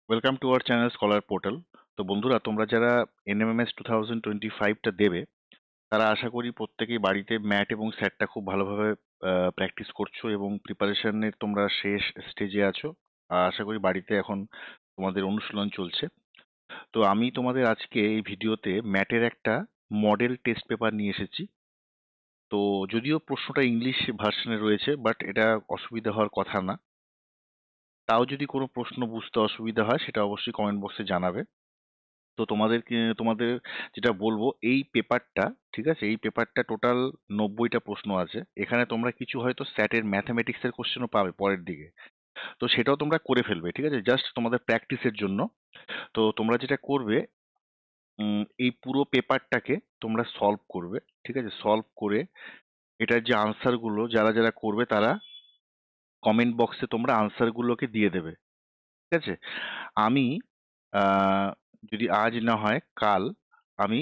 Welcome to our channel scholar portal. তো বন্ধুরা, তোমরা যারা এনএমএমএস 2025টা দেবে, তারা আশা করি প্রত্যেকেই বাড়িতে ম্যাট এবং স্যাটটা খুব ভালোভাবে প্র্যাকটিস করছো এবং প্রিপারেশনের তোমরা শেষ স্টেজে আছো। আশা করি বাড়িতে এখন তোমাদের অনুশীলন চলছে। তো আমি তোমাদের আজকে এই ভিডিওতে ম্যাটের একটা মডেল টেস্ট পেপার নিয়ে এসেছি। তো যদিও প্রশ্নটা ইংলিশ ভার্সনে রয়েছে, বাট এটা অসুবিধা হওয়ার কথা না। তাও যদি কোনো প্রশ্ন বুঝতে অসুবিধা হয় সেটা অবশ্যই কমেন্ট বক্সে জানাবে। তো তোমাদের যেটা বলবো, এই পেপারটা, ঠিক আছে, এই পেপারটা টোটাল 90টা প্রশ্ন আছে। এখানে তোমরা কিছু হয়তো স্যাটের ম্যাথামেটিক্সের কোশ্চেনও পাবে পরের দিকে। তো সেটাও তোমরা করে ফেলবে, ঠিক আছে, জাস্ট তোমাদের প্র্যাকটিসের জন্য। তো তোমরা যেটা করবে, এই পুরো পেপারটাকে তোমরা সলভ করবে, ঠিক আছে। সলভ করে এটার যে আনসারগুলো যারা যারা করবে তারা কমেন্ট বক্সে তোমরা আনসারগুলোকে দিয়ে দেবে, ঠিক আছে। আমি আহ, যদি আজ না হয় কাল, আমি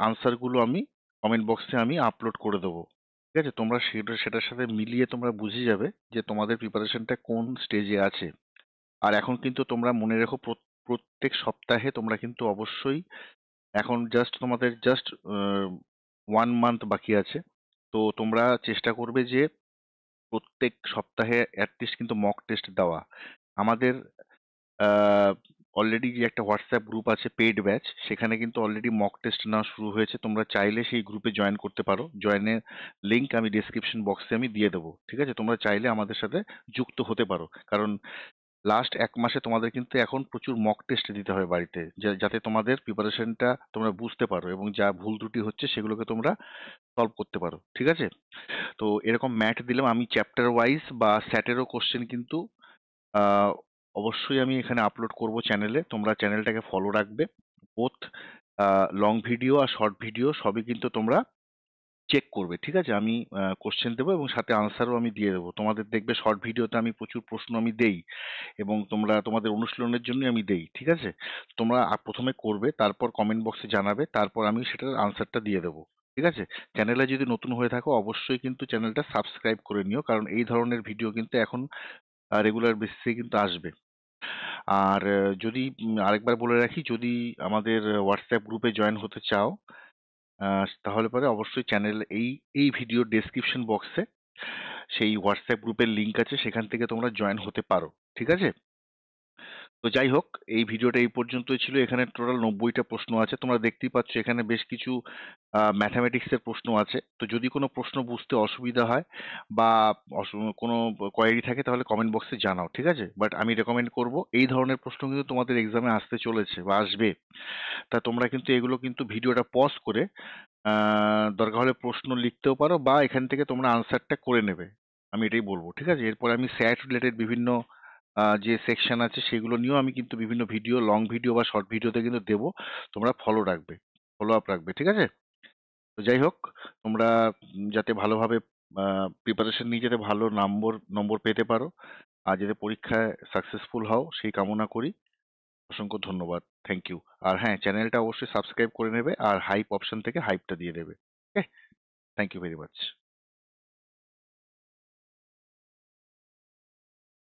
আনসারগুলো আমি কমেন্ট বক্সে আমি আপলোড করে দেবো, ঠিক আছে। তোমরা সেটার সাথে মিলিয়ে তোমরা বুঝে যাবে যে তোমাদের প্রিপারেশনটা কোন স্টেজে আছে। আর এখন কিন্তু তোমরা মনে রেখো, প্রত্যেক সপ্তাহে তোমরা কিন্তু অবশ্যই, এখন তোমাদের জাস্ট 1 মান্থ বাকি আছে। তো তোমরা চেষ্টা করবে যে প্রত্যেক সপ্তাহে অ্যাটলিস্ট কিন্তু মক টেস্ট দেওয়া। আমাদের অলরেডি যে একটা হোয়াটসঅ্যাপ গ্রুপ আছে পেইড ব্যাচ, সেখানে কিন্তু অলরেডি মক টেস্ট নেওয়া শুরু হয়েছে। তোমরা চাইলে সেই গ্রুপে জয়েন করতে পারো। জয়েনের লিঙ্ক আমি ডেসক্রিপশন বক্সে আমি দিয়ে দেবো, ঠিক আছে। তোমরা চাইলে আমাদের সাথে যুক্ত হতে পারো, কারণ লাস্ট 1 মাসে তোমাদের কিন্তু এখন প্রচুর মক টেস্ট দিতে হবে বাড়িতে, যাতে তোমাদের প্রিপারেশনটা তোমরা বুঝতে পারো এবং যা ভুল ত্রুটি হচ্ছে সেগুলোকে তোমরা সলভ করতে পারো, ঠিক আছে। তো এরকম ম্যাট দিলাম আমি, চ্যাপ্টার ওয়াইজ বা স্যাটেরও কোশ্চেন কিন্তু আহ, অবশ্যই আমি এখানে আপলোড করব চ্যানেলে। তোমরা চ্যানেলটাকে ফলো রাখবে। বোথ লং ভিডিও আর শর্ট ভিডিও সবই কিন্তু তোমরা চেক করবে, ঠিক আছে। আমি কোশ্চেন দেবো এবং সাথে আনসারও আমি দিয়ে দেবো। তোমাদের দেখবে শর্ট ভিডিওতে আমি প্রচুর প্রশ্ন আমি দেই এবং তোমাদের অনুশীলনের জন্য আমি দেই, ঠিক আছে। তোমরা প্রথমে করবে, তারপর কমেন্ট বক্সে জানাবে, তারপর আমি সেটার আনসারটা দিয়ে দেবো, ঠিক আছে। চ্যানেলে যদি নতুন হয়ে থাকো অবশ্যই কিন্তু চ্যানেলটা সাবস্ক্রাইব করে নিও, কারণ এই ধরনের ভিডিও কিন্তু এখন রেগুলার বেসিসে কিন্তু আসবে। আর যদি আরেকবার বলে রাখি, যদি আমাদের হোয়াটসঅ্যাপ গ্রুপে জয়েন হতে চাও, তাহলে পরে অবশ্যই চ্যানেল এই এই ভিডিও ডেসক্রিপশন বক্সে সেই হোয়াটসঅ্যাপ গ্রুপের লিংক আছে, সেখান থেকে তোমরা জয়েন হতে পারো, ঠিক আছে। তো যাই হোক, এই ভিডিওটা এই পর্যন্তই ছিল। এখানে টোটাল 90টা প্রশ্ন আছে, তোমরা দেখতেই পাচ্ছ। এখানে বেশ কিছু ম্যাথামেটিক্সের প্রশ্ন আছে। তো যদি কোনো প্রশ্ন বুঝতে অসুবিধা হয় বা কোনো কোয়ারি থাকে, তাহলে কমেন্ট বক্সে জানাও, ঠিক আছে। বাট আমি রেকমেন্ড করব, এই ধরনের প্রশ্ন কিন্তু তোমাদের এক্সামে আসতে চলেছে বা আসবে। তা তোমরা কিন্তু এগুলো কিন্তু ভিডিওটা পজ করে দরকার হলে প্রশ্ন লিখতেও পারো বা এখান থেকে তোমরা আনসারটা করে নেবে। আমি এটাই বলবো, ঠিক আছে। এরপর আমি স্যাট রিলেটেড বিভিন্ন যে সেকশন আছে সেগুলো নিয়েও আমি কিন্তু বিভিন্ন ভিডিও, লং ভিডিও বা শর্ট ভিডিওতে কিন্তু দেবো। তোমরা ফলো আপ রাখবে, ঠিক আছে। তো যাই হোক, তোমরা যাতে ভালোভাবে প্রিপারেশন নিয়ে যাতে ভালো নম্বর পেতে পারো আর যাতে পরীক্ষায় সাকসেসফুল হও, সেই কামনা করি। অসংখ্য ধন্যবাদ, থ্যাংক ইউ। আর হ্যাঁ, চ্যানেলটা অবশ্যই সাবস্ক্রাইব করে নেবে আর হাইপ অপশন থেকে হাইপটা দিয়ে দেবে। ওকে, থ্যাংক ইউ ভেরি মাচ।